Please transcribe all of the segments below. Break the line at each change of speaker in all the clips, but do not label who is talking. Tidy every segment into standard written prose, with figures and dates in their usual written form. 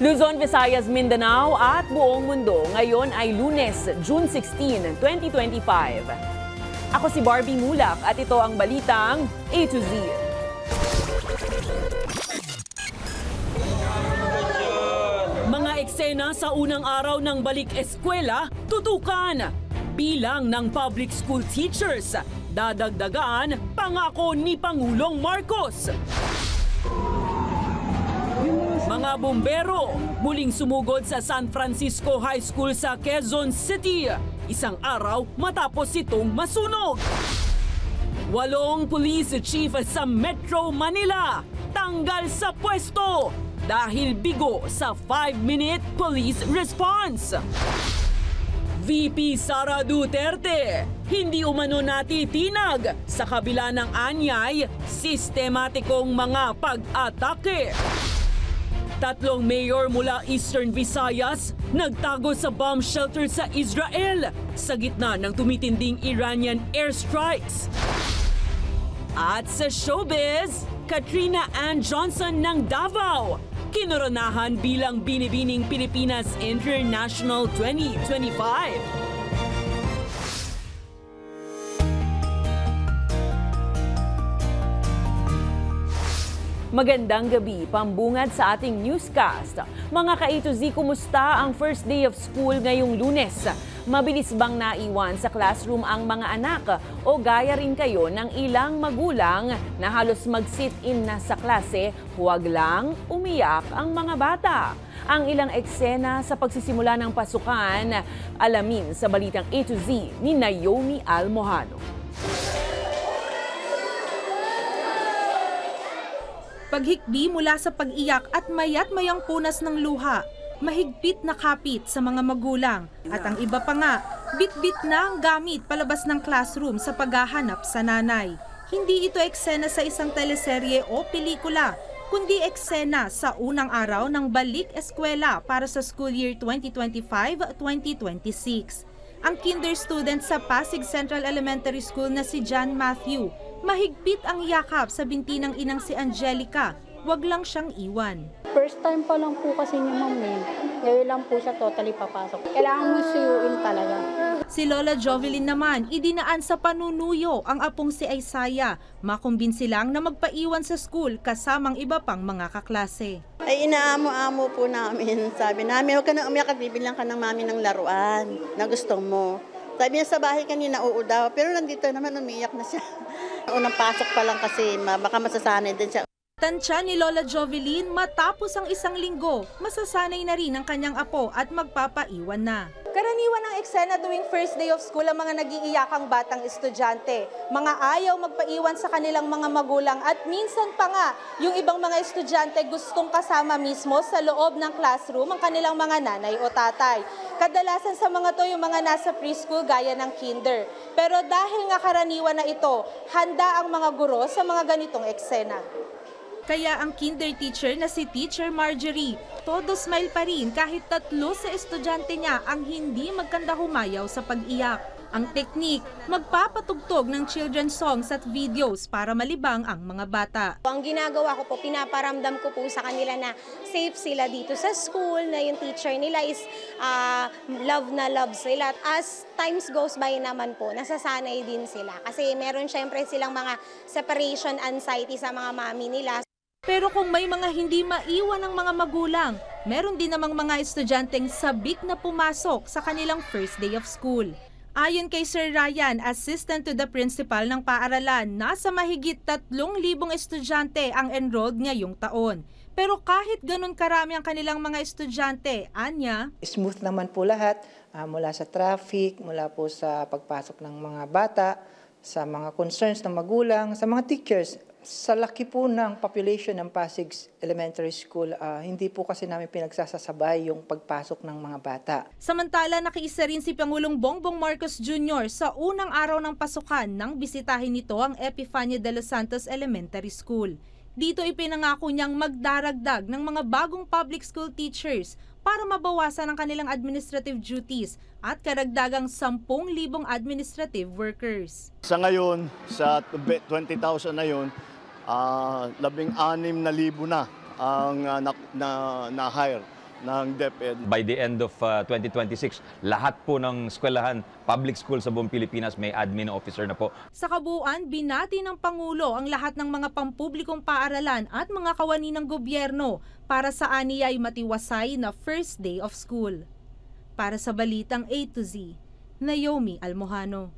Luzon, Visayas, Mindanao at buong mundo. Ngayon ay Lunes, June 16, 2025. Ako si Barbie Mulak at ito ang balitang A to Z. Mga eksena sa unang araw ng balik eskwela, tutukan. Bilang ng public school teachers, dadagdagan pangako ni Pangulong Marcos. Mga bumbero, muling sumugod sa San Francisco High School sa Quezon City. Isang araw matapos itong masunog. 8 police chief sa Metro Manila tanggal sa pwesto dahil bigo sa 5-minute police response. VP Sara Duterte, hindi umano natitinag sa kabila ng anyay, sistematikong mga pag-atake. 3 mayor mula Eastern Visayas nagtago sa bomb shelter sa Israel sa gitna ng tumitinding Iranian airstrikes. At sa showbiz, Katrina Ann Johnson ng Davao, kinoronahan bilang Binibining Pilipinas International 2025. Magandang gabi, pambungad sa ating newscast. Mga ka-A to Z, kumusta ang first day of school ngayong Lunes? Mabilis bang naiwan sa classroom ang mga anak? O gaya rin kayo ng ilang magulang na halos mag-sit-in na sa klase, huwag lang umiyak ang mga bata? Ang ilang eksena sa pagsisimula ng pasukan, alamin sa balitang A to Z ni Naomi Almojano.
Paghikbi mula sa pag-iyak at mayat-mayang punas ng luha, mahigpit na kapit sa mga magulang at ang iba pa nga, bit-bit na ang gamit palabas ng classroom sa paghahanap sa nanay. Hindi ito eksena sa isang teleserye o pelikula, kundi eksena sa unang araw ng balik eskwela para sa school year 2025-2026. Ang kinder student sa Pasig Central Elementary School na si John Matthew, mahigpit ang yakap sa binti ng inang si Angelica, wag lang siyang iwan.
First time pa lang po kasi niya, ma'am. Ngayon lang po siya totally papasok. Kailangan mo suyuin talaga.
Si Lola Jovelyn naman, idinaan sa panunuyo ang apong si Isaiah. Makumbinsi lang na magpaiwan sa school kasamang iba pang mga kaklase.
Ay inaamo-amo po namin. Sabi namin, huwag ka na umiyak at bibilang ka ng mami ng laruan na gusto mo. Sabi niya sa bahay kanina, oo daw. Pero nandito naman umiyak na siya. Unang pasok pa lang kasi baka masasanay din siya.
Tansya ni Lola Jovelyn, matapos ang isang linggo, masasanay na rin ang kanyang apo at magpapaiwan na. Karaniwan ng eksena tuwing first day of school ang mga nag-iiyakang batang estudyante. Mga ayaw magpaiwan sa kanilang mga magulang at minsan pa nga, yung ibang mga estudyante gustong kasama mismo sa loob ng classroom ang kanilang mga nanay o tatay. Kadalasan sa mga to yung mga nasa preschool gaya ng kinder. Pero dahil nga karaniwan na ito, handa ang mga guro sa mga ganitong eksena. Kaya ang kinder teacher na si Teacher Marjorie, todo smile pa rin kahit 3 sa estudyante niya ang hindi magkanda humayaw sa pag-iyak. Ang teknik, magpapatugtog ng children's songs at videos para malibang ang mga bata.
Ang ginagawa ko po, pinaparamdam ko po sa kanila na safe sila dito sa school, na yung teacher nila is love na love sila. As times goes by naman po, nasasanay din sila. Kasi meron syempre silang mga separation anxiety sa mga mami nila.
Pero kung may mga hindi maiwan ng mga magulang, meron din namang mga estudyanteng sabik na pumasok sa kanilang first day of school. Ayon kay Sir Ryan, assistant to the principal ng paaralan, nasa mahigit 3,000 estudyante ang enrolled ngayong taon. Pero kahit ganun karami ang kanilang mga estudyante, anya,
smooth naman po lahat, mula sa traffic, mula po sa pagpasok ng mga bata, sa mga concerns ng magulang, sa mga teachers. Sa laki po ng population ng Pasig Elementary School, hindi po kasi namin pinagsasasabay yung pagpasok ng mga bata.
Samantala, nakiisa rin si Pangulong Bongbong Marcos Jr. sa unang araw ng pasukan nang bisitahin nito ang Epifanio de los Santos Elementary School. Dito ipinangako niyang magdaragdag ng mga bagong public school teachers para mabawasan ang kanilang administrative duties at karagdagang 10,000 administrative workers.
Sa ngayon, sa 20,000 na yun, 16,000 na ang na-hire. ng DepEd.
By the end of 2026, lahat po ng eskwelahan, public school sa buong Pilipinas may admin officer na po.
Sa kabuuan, binati ng Pangulo ang lahat ng mga pampublikong paaralan at mga kawani ng gobyerno para sa aniya ay matiwasay na first day of school. Para sa Balitang A to Z, Naomi Almojano.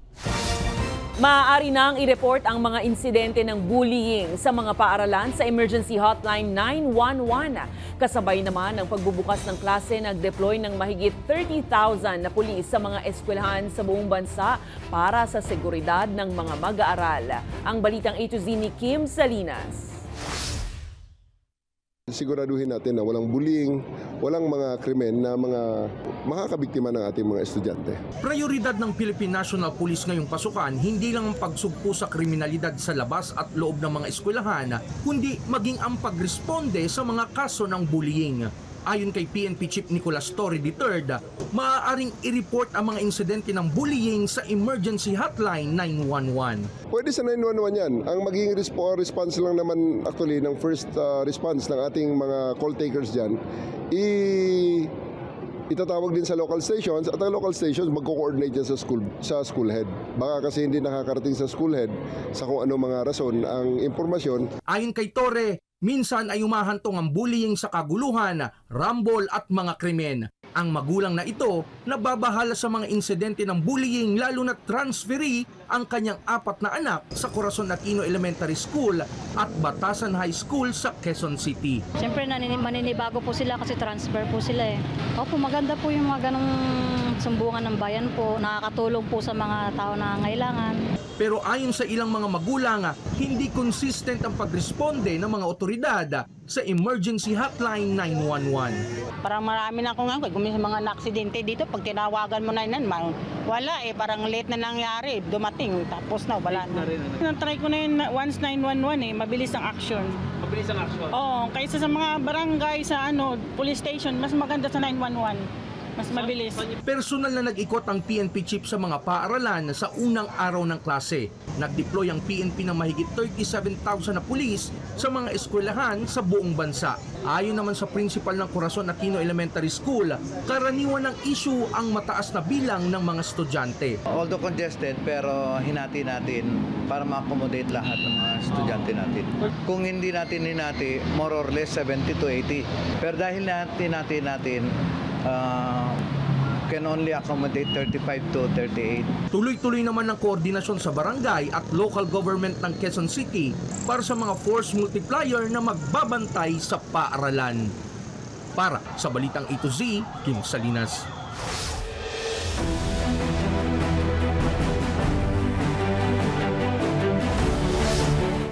Maaari nang i-report ang mga insidente ng bullying sa mga paaralan sa Emergency Hotline 911. Kasabay naman ng pagbubukas ng klase, nag-deploy ng mahigit 30,000 na pulis sa mga eskwelahan sa buong bansa para sa seguridad ng mga mag-aaral. Ang Balitang A to Z ni Kim Salinas.
Siguraduhin natin na walang bullying, walang mga krimen na mga makakabiktima ng ating mga estudyante.
Prioridad ng Philippine National Police ngayong pasukan, hindi lang ang pagsugpo sa kriminalidad sa labas at loob ng mga eskwelahan, kundi maging ang pagresponde sa mga kaso ng bullying. Ayon kay PNP Chief Nicolas Torre III, maaaring i-report ang mga insidente ng bullying sa Emergency Hotline 911.
Pwede sa 911 yan. Ang magiging response lang naman actually ng first response ng ating mga call takers dyan, itatawag din sa local stations at ang local stations magko-coordinate dyan sa school head. Baka kasi hindi nakakarating sa school head sa kung ano mga rason ang impormasyon.
Ayon kay Torre, minsan ay umahantong ang bullying sa kaguluhan, rambol at mga krimen. Ang magulang na ito nababahala sa mga insidente ng bullying lalo na transferee ang kanyang 4 na anak sa Corazon Aquino Elementary School at Batasan High School sa Quezon City.
Siyempre maninibago po sila kasi transfer po sila eh. Opo, maganda po yung mga ganong sumbungan ng bayan po. Nakakatulong po sa mga tao na nangangailangan.
Pero ayon sa ilang mga magulang, hindi consistent ang pagresponde ng mga otoridad sa Emergency Hotline 911.
Parang marami na akong kung may mga na-aksidente dito, pag tinawagan mo na yun, wala eh, parang late na nangyari, dumating, tapos na, wala na. Try ko na yun once 911 eh, mabilis ang action. Mabilis ang action? Oo, kaysa sa mga barangay, sa police station, mas maganda sa 911. Mas mabilis.
Personal na nag-ikot ang PNP chief sa mga paaralan sa unang araw ng klase. Nag-deploy ang PNP ng mahigit 37,000 na pulis sa mga eskwelahan sa buong bansa. Ayon naman sa principal ng Corazon Aquino Elementary School, karaniwan ng issue ang mataas na bilang ng mga estudyante.
Although congested, pero hinati natin para ma-accommodate lahat ng mga estudyante natin. Kung hindi natin hinati, more or less 70 to 80. Pero dahil natin can only accommodate 35 to 38.
Tuloy-tuloy naman ng koordinasyon sa barangay at local government ng Quezon City para sa mga force multiplier na magbabantay sa paaralan. Para sa Balitang A to Z, Kim Salinas.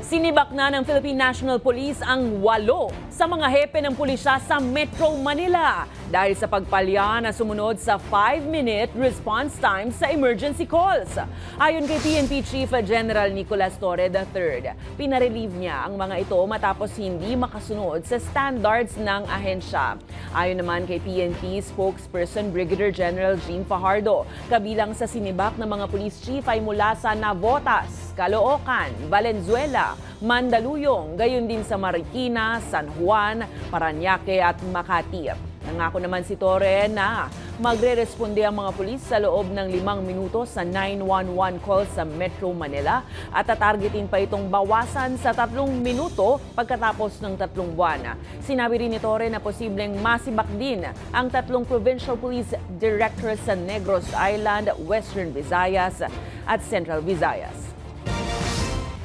Sinibak na ng Philippine National Police ang 8 sa mga hepe ng pulisya sa Metro Manila dahil sa pagpalya na sumunod sa 5-minute response time sa emergency calls. Ayon kay PNP Chief General Nicolas Torre III, pinarelieve niya ang mga ito matapos hindi makasunod sa standards ng ahensya. Ayon naman kay PNP spokesperson Brigadier General Jean Fajardo, kabilang sa sinibak ng mga police chief ay mula sa Navotas, Caloocan, Valenzuela, Mandaluyong, gayon din sa Marikina, San Juan, Parañaque at Makati. Nangako naman si Torre na magre-responde ang mga pulis sa loob ng 5 minuto sa 911 call sa Metro Manila at tatargetin pa itong bawasan sa 3 minuto pagkatapos ng 3 buwan. Sinabi rin ni Torre na posibleng masibak din ang 3 provincial police directors sa Negros Island, Western Visayas at Central Visayas.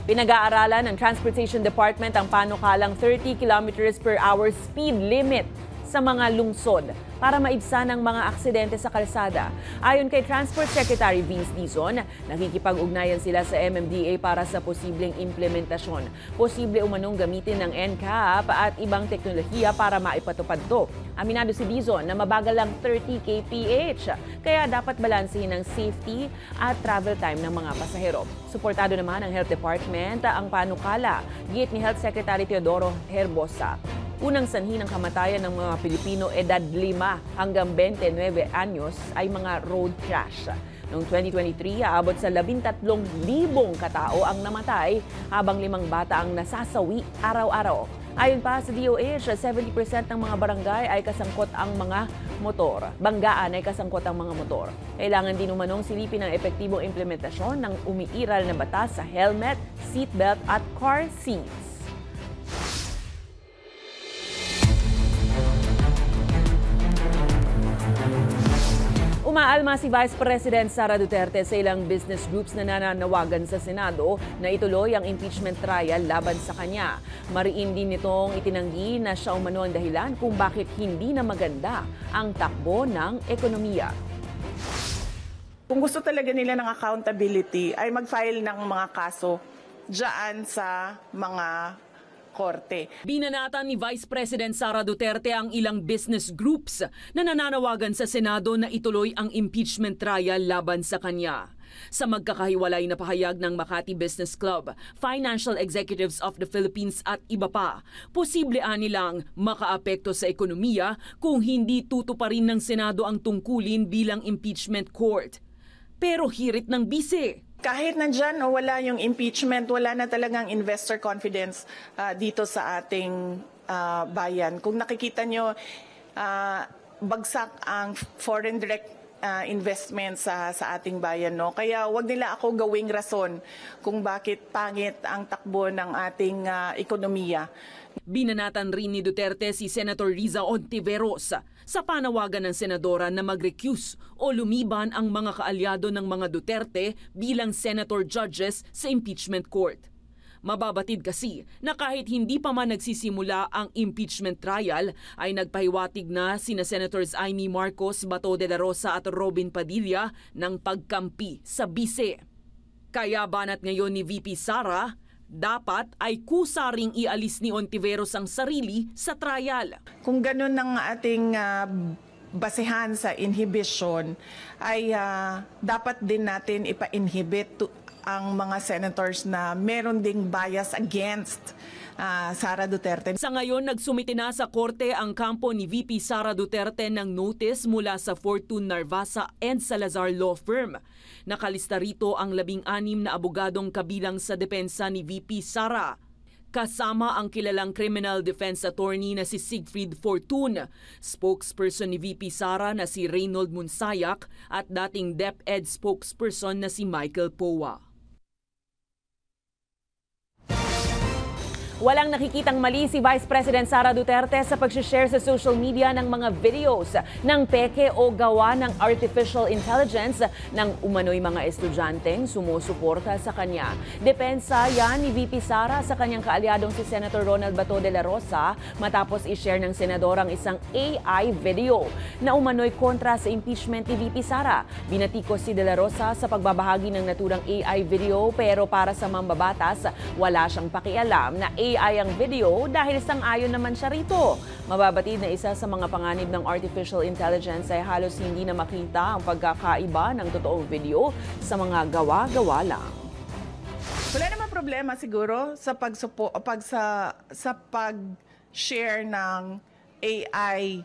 Pinag-aaralan ng Transportation Department ang panukalang 30 km/h speed limit sa mga lungsod para maibsan ang mga aksidente sa kalsada. Ayon kay Transport Secretary Vince Dizon, nakikipag-ugnayan sila sa MMDA para sa posibleng implementasyon. Posible umanong gamitin ng NCAP at ibang teknolohiya para maipatupad to. Aminado si Dizon na mabagal lang 30 kph, kaya dapat balansehin ang safety at travel time ng mga pasahero. Suportado naman ng Health Department ang panukala, giit ni Health Secretary Teodoro Herbosa. Unang sanhi ng kamatayan ng mga Pilipino edad 5 hanggang 29 anyos ay mga road crash. Noong 2023, aabot sa 13,000 katao ang namatay habang 5 bata ang nasasawi araw-araw. Ayon pa sa DOH, 70% ng mga barangay ay kasangkot ang mga motor. Banggaan ay kasangkot ang mga motor. Kailangan din umanong silipin ang epektibong implementasyon ng umiiral na batas sa helmet, seatbelt at car seats. Umaalma si Vice President Sara Duterte sa ilang business groups na nananawagan sa Senado na ituloy ang impeachment trial laban sa kanya. Mariin din nitong itinanggi na siya umano ang dahilan kung bakit hindi na maganda ang takbo ng ekonomiya.
Kung gusto talaga nila ng accountability ay mag-file ng mga kaso dyan sa mga korte.
Binanatan ni Vice President Sara Duterte ang ilang business groups na nananawagan sa Senado na ituloy ang impeachment trial laban sa kanya. Sa magkakahiwalay na pahayag ng Makati Business Club, Financial Executives of the Philippines at iba pa, posible nilang makaapekto sa ekonomiya kung hindi tutuparin ng Senado ang tungkulin bilang impeachment court. Pero hirit ng bise.
Kahit nandyan o wala yung impeachment, wala na talagang investor confidence dito sa ating bayan. Kung nakikita nyo, bagsak ang foreign direct investment sa ating bayan. No? Kaya wag nila ako gawing rason kung bakit pangit ang takbo ng ating ekonomiya.
Binanatan rin ni Duterte si Senator Riza Ontiveros sa panawagan ng senadora na mag-recuse o lumiban ang mga kaalyado ng mga Duterte bilang senator judges sa impeachment court. Mababatid kasi na kahit hindi pa man nagsisimula ang impeachment trial ay nagpahiwatig na sina Senators Amy Marcos, Bato de la Rosa at Robin Padilla ng pagkampi sa bise. Kaya banat ngayon ni VP Sara, dapat ay kusaring ialis ni Ontiveros ang sarili sa trial.
Kung ganun ang ating basehan sa inhibition, ay dapat din natin ipa-inhibit ang mga senators na meron ding bias against Sara Duterte.
Sa ngayon, nagsumite na sa korte ang kampo ni VP Sara Duterte ng notice mula sa Fortune Narvasa and Salazar Law Firm. Nakalista rito ang 16 na abogadong kabilang sa depensa ni VP Sara. Kasama ang kilalang criminal defense attorney na si Siegfried Fortune, spokesperson ni VP Sara na si Reynold Munsayak at dating DepEd spokesperson na si Michael Powa. Walang nakikitang mali si Vice President Sara Duterte sa pag-share sa social media ng mga videos ng peke o gawa ng artificial intelligence ng umano'y mga estudyanteng sumusuporta sa kanya. Depensa yan ni VP Sara sa kanyang kaalyadong si Senator Ronald Bato de la Rosa matapos i-share ng senador ang isang AI video na umano'y kontra sa impeachment ni VP Sara. Binatikos si de la Rosa sa pagbabahagi ng naturang AI video pero para sa mambabatas, wala siyang pakialam na AI ang video dahil sang-ayon naman siya rito. Mababatid na isa sa mga panganib ng artificial intelligence ay halos hindi na makita ang pagkakaiba ng totoong video sa mga gawa-gawa lang.
Wala naman problema siguro sa pag-share ng AI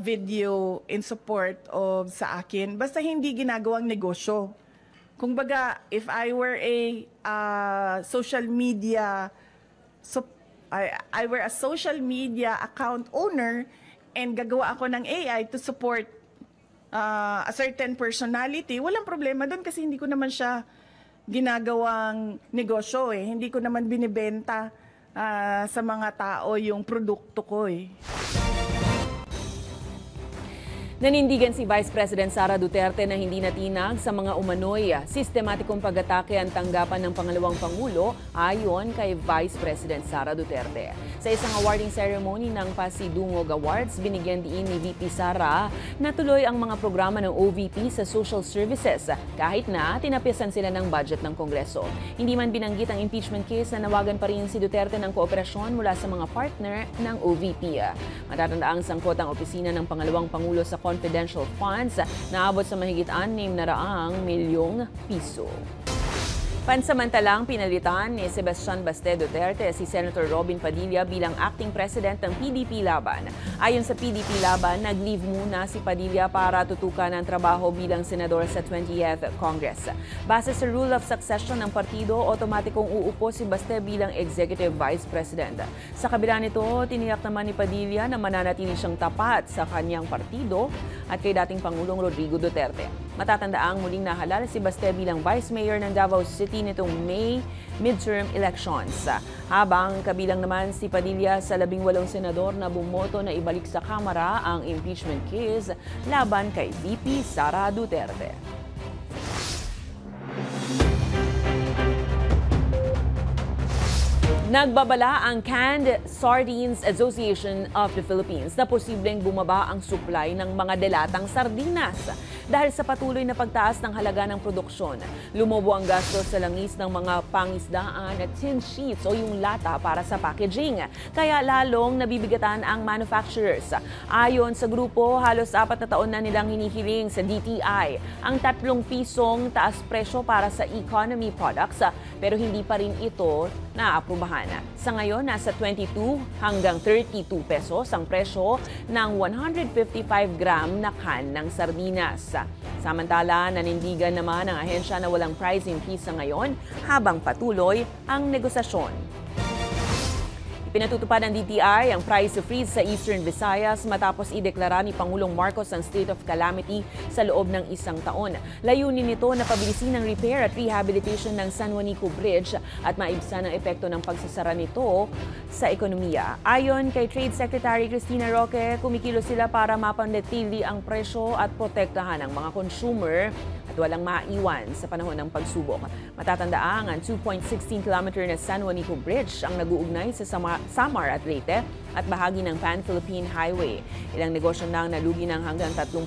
video in support of sa akin. Basta hindi ginagawang negosyo. Kung baga, if I were a social media I were a social media account owner and gagawa ako ng AI to support a certain personality, walang problema doon kasi hindi ko naman siya ginagawang negosyo eh. Hindi ko naman binibenta sa mga tao yung produkto ko eh.
Nanindigan si Vice President Sara Duterte na hindi natinag sa mga umano'y sistematikong pag-atake ang tanggapan ng pangalawang Pangulo ayon kay Vice President Sara Duterte. Sa isang awarding ceremony ng Pasidungog Awards, binigyan diin ni VP Sara na tuloy ang mga programa ng OVP sa social services kahit na tinapisan sila ng budget ng Kongreso. Hindi man binanggit ang impeachment case na nawagan pa rin si Duterte ng kooperasyon mula sa mga partner ng OVP. Matatandaang sangkot ang opisina ng pangalawang Pangulo sa confidential funds na abot sa mahigit 600 milyong piso. Pansamantalang pinalitan ni Sebastian Baste Duterte si Senator Robin Padilla bilang acting president ng PDP Laban. Ayon sa PDP Laban, nag-leave muna si Padilla para tutukan ang trabaho bilang senador sa 20th Congress. Base sa rule of succession ng partido, otomatikong uupo si Baste bilang executive vice president. Sa kabila nito, tiniyak naman ni Padilla na mananatili siyang tapat sa kanyang partido at kay dating Pangulong Rodrigo Duterte. Matatandaang muling nahalal si Baste bilang Vice Mayor ng Davao City nitong May midterm elections. Habang kabilang naman si Padilla sa 18 senador na bumoto na ibalik sa Kamara ang impeachment case laban kay VP Sara Duterte. Nagbabala ang Canned Sardines Association of the Philippines na posibleng bumaba ang supply ng mga delatang sardinas dahil sa patuloy na pagtaas ng halaga ng produksyon. Lumobo ang gastos sa langis ng mga pangisdaan at tin sheets o yung lata para sa packaging, kaya lalong nabibigatan ang manufacturers. Ayon sa grupo, halos 4 na taon na nilang hinihiling sa DTI ang 3 pisong taas presyo para sa economy products, pero hindi pa rin ito naaprubahan. Sa ngayon, nasa 22 hanggang 32 pesos ang presyo ng 155 gram na can ng sardinas. Samantala, nanindigan naman ang ahensya na walang price increase sa ngayon habang patuloy ang negosasyon. Pinatutupad ng DTI ang price freeze sa Eastern Visayas matapos ideklara ni Pangulong Marcos ang state of calamity sa loob ng 1 taon. Layunin nito na pabilisin ang repair at rehabilitation ng San Juanico Bridge at maibsan ang epekto ng pagsasara nito sa ekonomiya. Ayon kay Trade Secretary Cristina Roque, kumikilos sila para mapanatili ang presyo at protektahan ang mga consumer at walang maiwan sa panahon ng pagsubok. Matatandaang ang 2.16 km na San Juanico Bridge ang nag-uugnay sa Samar at Leyte at bahagi ng Pan-Philippine Highway. Ilang negosyo nang nalugi ng hanggang 30%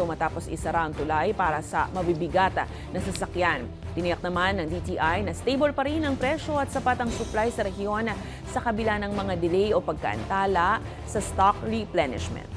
matapos isara ang tulay para sa mabibigat na sasakyan. Tiniyak naman ng DTI na stable pa rin ang presyo at sapat ang supply sa rehiyon sa kabila ng mga delay o pagkaantala sa stock replenishment.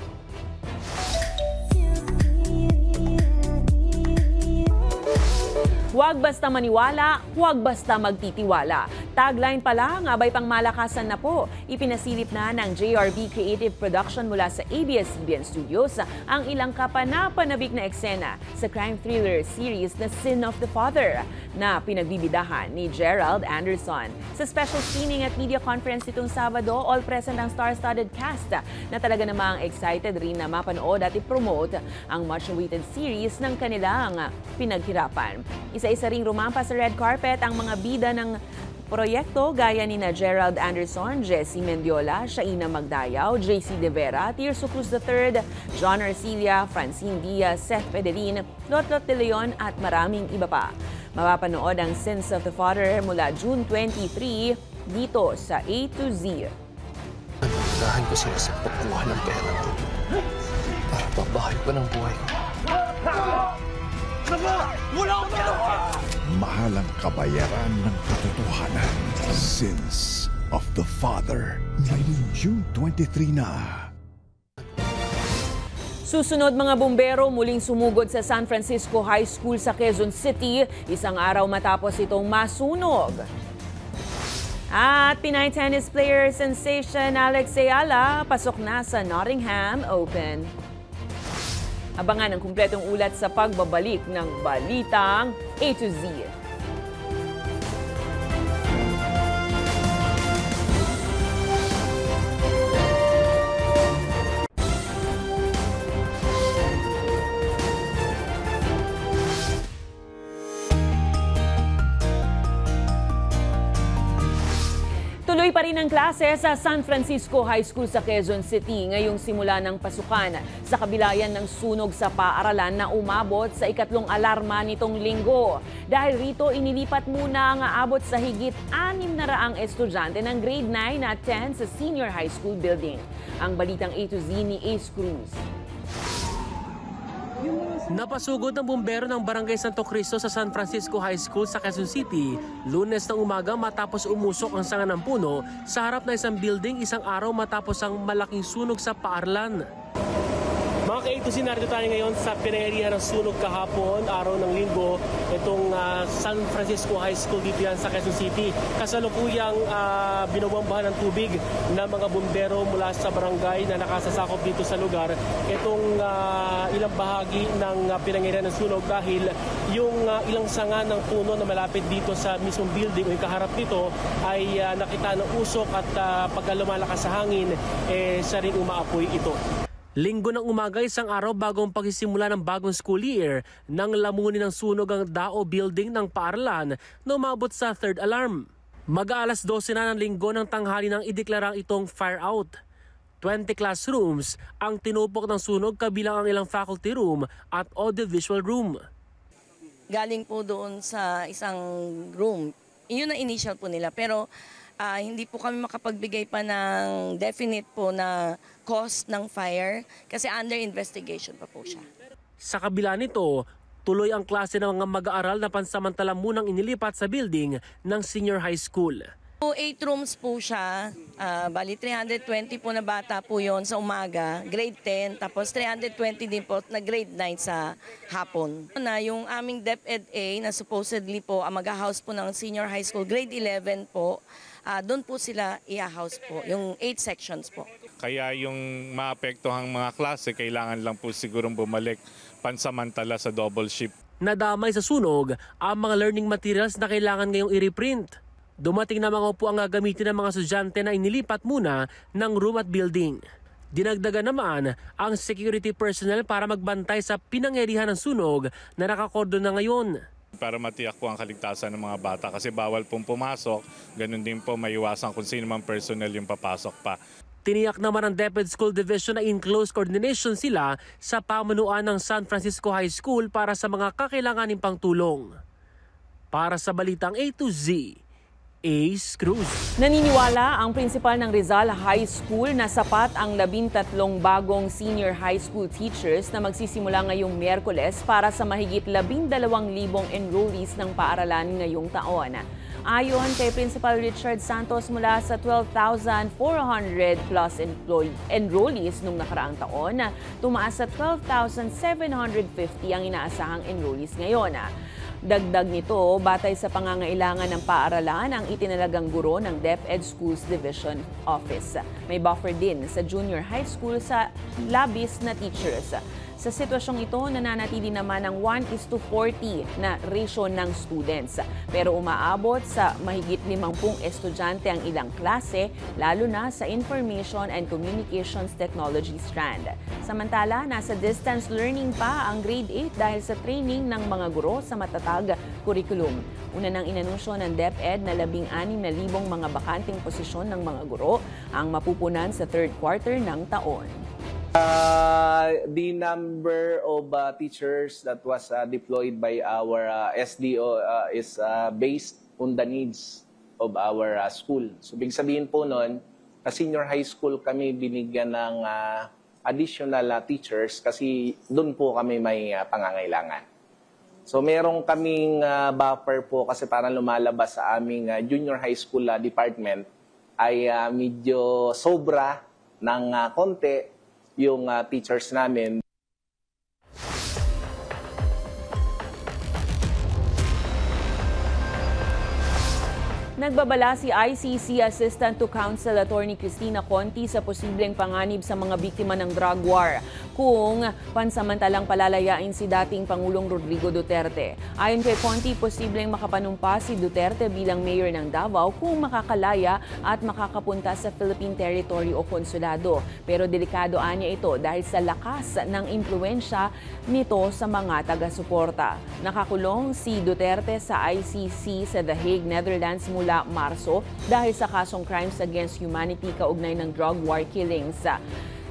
Huwag basta maniwala, huwag basta magtitiwala. Tagline pa lang, abay pang malakasan na po. Ipinasilip na ng JRB Creative Production mula sa ABS-CBN Studios ang ilang kapanapanabik na eksena sa crime thriller series na Sin of the Father na pinagbibidahan ni Gerald Anderson. Sa special screening at media conference itong Sabado, all present ang star-studded cast na talaga namang excited rin na mapanood at ipromote ang much-awaited series ng kanilang pinaghirapan. Isa-isa ring rumampa sa red carpet ang mga bida ng proyekto gaya ni na Gerald Anderson, Jessie Mendiola, Shaina Magdayaw, JC De Vera, Tirso Cruz III, John Arcilla, Francine Diaz, Seth Pederin, Lotlot De Leon at maraming iba pa. Mapapanood ang Sins of the Father mula June 23 dito sa A to Z.
Nagagahan ko sila sa pagkuha ng pera ko para pabahay ko ng buhay ko.
Mahalang kabayaran ng katotohanan. Sins of the Father. Ngayong June 23 na.
Susunod mga bumbero muling sumugod sa San Francisco High School sa Quezon City, isang araw matapos itong masunog. At Pinay tennis player sensation Alex Ayala pasok na sa Nottingham Open. Abangan ang kumpletong ulat sa pagbabalik ng Balitang A to Z. Tuloy pa rin ang klase sa San Francisco High School sa Quezon City ngayong simula ng pasukan. Sa kabilayan ng sunog sa paaralan na umabot sa ikatlong alarma nitong linggo. Dahil rito, inilipat muna ang aabot sa higit 600 estudyante ng grade 9 at 10 sa senior high school building. Ang Balitang A to Z ni Ace Cruz.
Napasugod ng bumbero ng Barangay Santo Cristo sa San Francisco High School sa Quezon City, Lunes ng umaga matapos umusok ang sanga ng puno sa harap na isang building isang araw matapos ang malaking sunog sa paaralan. Mga ka-A2Z, narito tayo ngayon sa pinangyarihan ng sunog kahapon, araw ng linggo, itong San Francisco High School dito yan sa Quezon City. Kasalukuyang binobombahan ng tubig ng mga bumbero mula sa barangay na nakasasakop dito sa lugar. Itong ilang bahagi ng pinangyarihan ng sunog dahil yung ilang sanga ng puno na malapit dito sa mismong building o yung kaharap nito ay nakita ng usok at pagka lumalakas sa hangin, siya rin umaapoy ito. Linggo ng umaga, isang araw bago ang pagsisimula ng bagong school year, nang lamunin ng sunog ang Dao Building ng paaralan na umabot sa third alarm. Mag-aalas 12 na ng linggo ng tanghali nang ideklarang itong fire out. 20 classrooms ang tinupok ng sunog kabilang ang ilang faculty room at audiovisual room.
Galing po doon sa isang room. Yun ang initial po nila pero hindi po kami makapagbigay pa ng definite po na cause ng fire kasi under investigation pa po siya.
Sa kabila nito, tuloy ang klase ng mga mag-aaral na pansamantala munang inilipat sa building ng senior high school.
8 rooms po siya, bali 320 po na bata po yon sa umaga, grade 10, tapos 320 din po na grade 9 sa hapon. Yung aming DepEd-A na supposedly po ang mag-house po ng senior high school, grade 11 po, doon po sila i-house po, yung 8 sections po.
Kaya yung maapektuhang mga klase, kailangan lang po sigurong bumalik pansamantala sa double shift.
Nadamay sa sunog ang mga learning materials na kailangan ngayong i-reprint. Dumating na mga upuan ang gagamitin ng mga estudyante na inilipat muna ng room at building. Dinagdagan naman ang security personnel para magbantay sa pinangyarihan ng sunog na nakakordon na ngayon.
Para matiyak po ang kaligtasan ng mga bata kasi bawal pong pumasok, ganun din po maiwasan kung sino mang personnel yung papasok pa.
Tiniyak naman ng DepEd School Division na in close coordination sila sa pamunuan ng San Francisco High School para sa mga kakailanganing pangtulong. Para sa Balitang A2Z, Ace Cruz.
Naniniwala ang prinsipal ng Rizal High School na sapat ang 13 bagong senior high school teachers na magsisimula ngayong Miyerkules para sa mahigit 12,000 enrollees ng paaralan ngayong taon. Ayon kay Principal Richard Santos, mula sa 12,400 plus enrollees nung nakaraang taon, tumaas sa 12,750 ang inaasahang enrollees ngayon. Dagdag nito, batay sa pangangailangan ng paaralan ang itinalagang guro ng DepEd Schools Division Office. May buffer din sa junior high school sa labis na teachers. Sa sitwasyong ito, nananatili naman ang 1:40 na ratio ng students. Pero umaabot sa mahigit 50 estudyante ang ilang klase, lalo na sa Information and Communications Technology strand. Samantala, nasa distance learning pa ang grade 8 dahil sa training ng mga guro sa matatag curriculum. Una nang inanunsyo ng DepEd na 16,000 mga bakanting posisyon ng mga guro ang mapupunan sa third quarter ng taon.
The number of teachers that was deployed by our SDO is based on the needs of our school. So, big sabihin po nun, sa senior high school kami binigyan ng additional teachers kasi doon po kami may pangangailangan. So, merong kaming buffer po kasi parang lumalabas sa aming junior high school department ay medyo sobra ng konti yung teachers namin.
Nagbabala si ICC Assistant to Counsel Attorney Cristina Conti sa posibleng panganib sa mga biktima ng drug war kung pansamantalang palalayain si dating Pangulong Rodrigo Duterte. Ayon kay Conti, posibleng makapanumpa si Duterte bilang mayor ng Davao kung makakalaya at makakapunta sa Philippine territory o konsulado. Pero delikado anya ito dahil sa lakas ng impluensya nito sa mga taga-suporta. Nakakulong si Duterte sa ICC sa The Hague, Netherlands mula Marso dahil sa kasong crimes against humanity kaugnay ng drug war killings.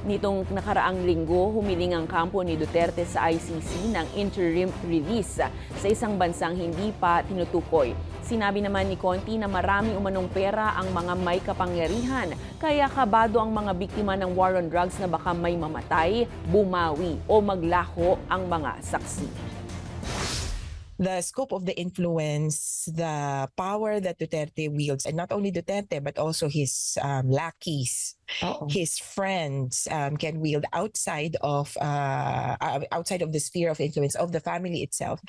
Nitong nakaraang linggo, humiling ang kampo ni Duterte sa ICC ng interim release sa isang bansang hindi pa tinutukoy. Sinabi naman ni Conti na marami umanong pera ang mga may kapangyarihan, kaya kabado ang mga biktima ng war on drugs na baka may mamatay, bumawi o maglaho ang mga saksi.
the scope of the influence, the power that Duterte wields, and not only Duterte, but also his lackeys, his friends can wield outside of the sphere of influence of the family itself,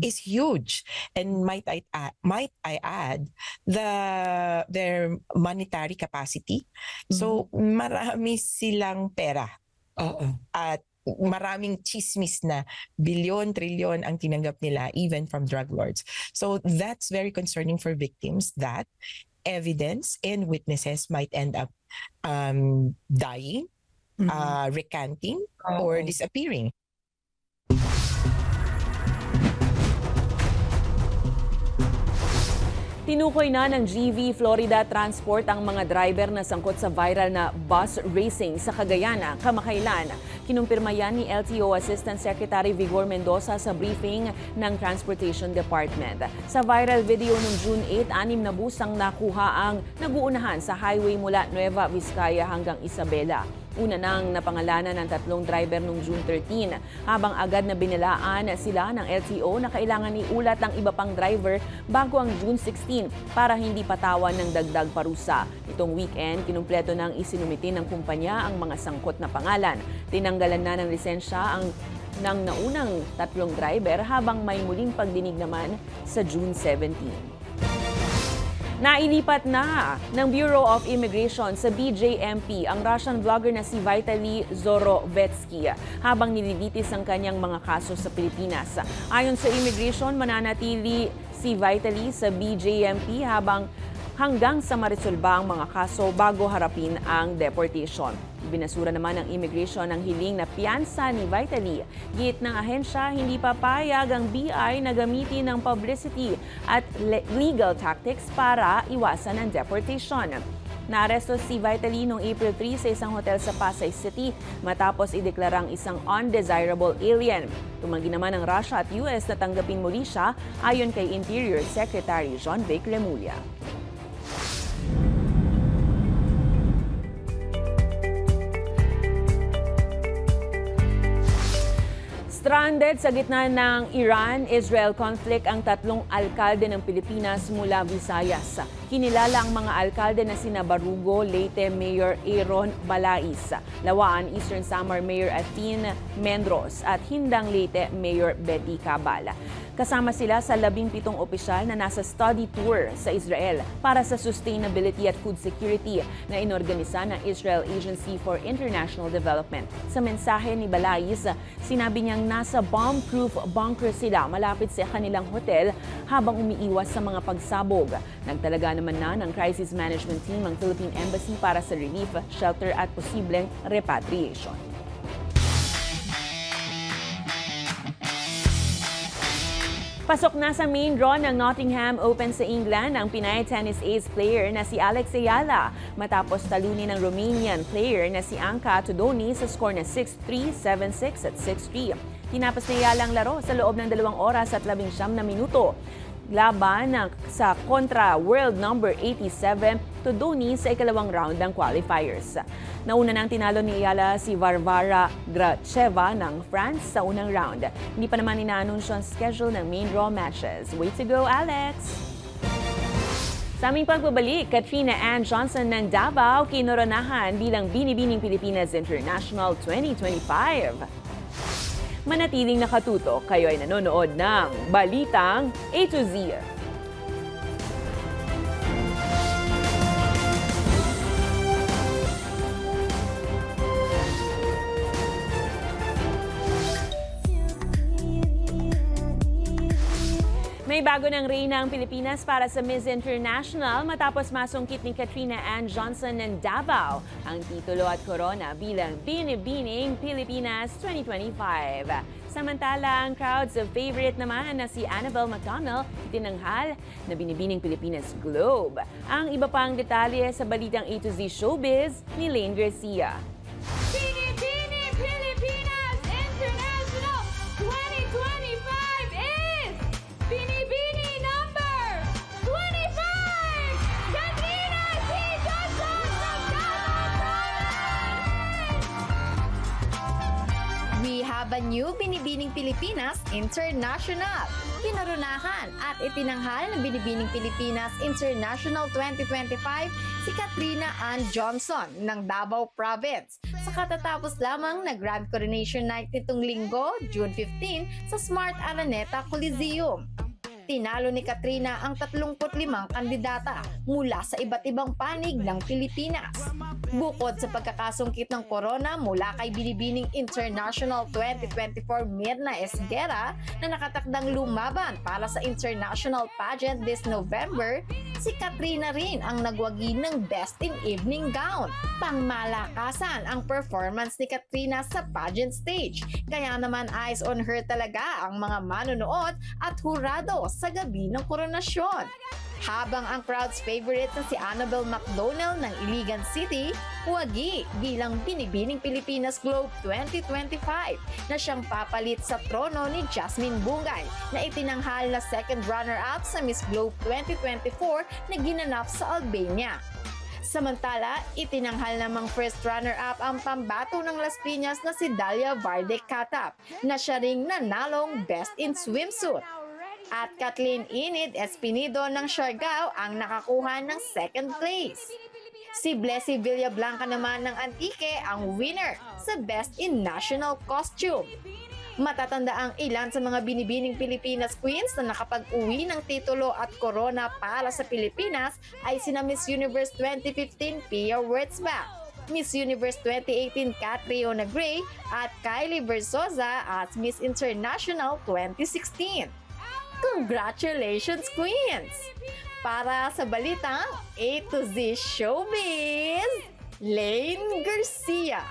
is huge. And might I add, their monetary capacity. So marami silang pera. At maraming chismis na bilyon, trilyon ang tinanggap nila even from drug lords. So that's very concerning for victims that evidence and witnesses might end up dying, recanting, or disappearing.
Tinukoy na ng GV Florida Transport ang mga driver na sangkot sa viral na bus racing sa Cagayan kamakailan. Kinumpirma yan ni LTO Assistant Secretary Vigor Mendoza sa briefing ng Transportation Department. Sa viral video noong June 8, 6 na bus ang nakuha ang nag-uunahan sa highway mula Nueva Vizcaya hanggang Isabela. Una nang napangalanan ng 3 driver noong June 13, habang agad na binilaan sila ng LTO na kailangan iulat ang iba pang driver bago ang June 16 para hindi patawan ng dagdag parusa. Itong weekend, kinumpleto ng isinumiti ng kumpanya ang mga sangkot na pangalan. Tinanggalan na ng lisensya ng naunang 3 driver habang may muling pagdinig naman sa June 17. Nailipat na ng Bureau of Immigration sa BJMP ang Russian vlogger na si Vitaly Zorovetsky habang nililitis ang kanyang mga kaso sa Pilipinas. Ayon sa Immigration, mananatili si Vitaly sa BJMP hanggang sa marisolba ang mga kaso bago harapin ang deportation. Binasura naman ng Immigration ang hiling na piyansa ni Vitaly. Git ng ahensya, hindi papayag ang BI na gamitin ng publicity at legal tactics para iwasan ang deportation. Naaresto si Vitaly noong April 3 sa isang hotel sa Pasay City matapos ideklarang isang undesirable alien. Tumanggi naman ng Russia at US na tanggapin muli siya ayon kay Interior Secretary John Vic Remulla. Stranded sa gitna ng Iran-Israel conflict ang 3 alkalde ng Pilipinas mula Visayas. Kinilala ang mga alkalde na sina Barugo, Leyte Mayor Aaron Balais, Lawaan Eastern Samar Mayor Athene Mendros at Hindang Leyte Mayor Betty Cabal. Kasama sila sa 17 opisyal na nasa study tour sa Israel para sa sustainability at food security na inorganisa ng Israel Agency for International Development. Sa mensahe ni Balais, sinabi niyang nasa bomb-proof bunker sila malapit sa kanilang hotel habang umiiwas sa mga pagsabog. Nagtalaga naman na ng crisis management team ang Philippine Embassy para sa relief, shelter at posibleng repatriation. Pasok na sa main draw ng Nottingham Open sa England ang Pinay tennis ace player na si Alex Ayala matapos talunin ng Romanian player na si Anca Tudoni sa score na 6-3, 7-6 at 6-3. Tinapos ni Ayala ang laro sa loob ng 2 oras at 19 na minuto. Laban sa kontra world number 87 Tudoni sa ikalawang round ng qualifiers. Nauna nang tinalo ni Ayala si Varvara Gracheva ng France sa unang round. Hindi pa naman inaanunsyo ang schedule ng main draw matches. Way to go, Alex! Sa aming pagbabalik, Katrina Ann Johnson ng Davao kinoronahan bilang Binibining Pilipinas International 2025. Manatiling nakatutok, kayo ay nanonood ng Balitang A to Z. May bago ng reyna ang Pilipinas para sa Miss International matapos masungkit ni Katrina Ann Johnson ng Davao ang titulo at korona bilang Binibining Pilipinas 2025. Samantala, ang crowds of favorite naman na si Annabelle McDonald tinanghal na Binibining Pilipinas Globe. Ang iba pang detalye sa Balitang A to Z Showbiz ni Lane Garcia.
Binibining Pilipinas International 2025 is Binibini number 25! Katrina C. Johnson from Davao Province!
We have a new Binibining Pilipinas International.
Pinarunahan at itinanghal ng Binibining Pilipinas International 2025 si Katrina Ann Johnson ng Davao Province sa katatapos lamang na Grand Coronation Night nitong Linggo, June 15 sa Smart Araneta Coliseum. Tinalo ni Katrina ang 35 kandidata mula sa iba't ibang panig ng Pilipinas. Bukod sa pagkakasungkit ng corona mula kay Binibining International 2024 Mirna Esguera na nakatakdang lumaban para sa international pageant this November, si Katrina rin ang nagwagi ng Best in Evening Gown. Pangmalakasan ang performance ni Katrina sa pageant stage, kaya naman eyes on her talaga ang mga manonood at hurado sa gabi ng koronasyon. Habang ang crowd's favorite na si Annabel McDonnell ng Iligan City, wagi bilang Binibining Pilipinas Globe 2025 na siyang papalit sa trono ni Jasmine Bungay na itinanghal na second runner-up sa Miss Globe 2024 na ginanap sa Albania. Samantala, itinanghal namang first runner-up ang pambato ng Las Piñas na si Dalia Varde-Catap na siya ring nanalong Best in Swimsuit. At Kathleen Enid Espinido ng Siargao ang nakakuha ng second place. Si Blessy Villablanca naman ng Antique ang winner sa Best in National Costume. Matatanda ang ilan sa mga Binibining Pilipinas Queens na nakapag-uwi ng titulo at corona para sa Pilipinas ay sina Miss Universe 2015 Pia Wurtzbach, Miss Universe 2018 Catriona Gray at Kylie Versosa as Miss International 2016. Congratulations, Queens! Para sa balitang A to Z Showbiz, Lane Garcia.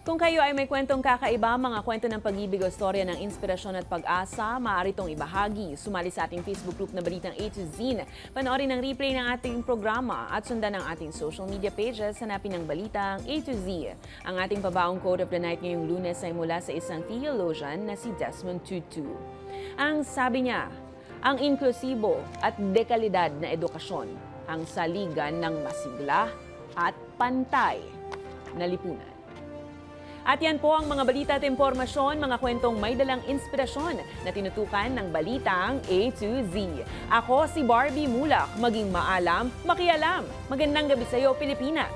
Kung kayo ay may kwentong kakaiba, mga kwento ng pag-ibig o storya ng inspirasyon at pag-asa, maaari itong ibahagi. Sumali sa ating Facebook group na Balitang A to Z. Panoorin ang replay ng ating programa at sundan ang ating social media pages. Hanapin ang Balitang A to Z. Ang ating pabaong quote of the night ngayong Lunes ay mula sa isang theologian na si Desmond Tutu. Ang sabi niya, ang inklusibo at dekalidad na edukasyon, ang saligan ng masigla at pantay na lipunan. At yan po ang mga balita at impormasyon, mga kwentong may dalang inspirasyon na tinutukan ng Balitang A to Z. Ako si Barbie Mulak, maging maalam, makialam. Magandang gabi sa iyo, Pilipinas!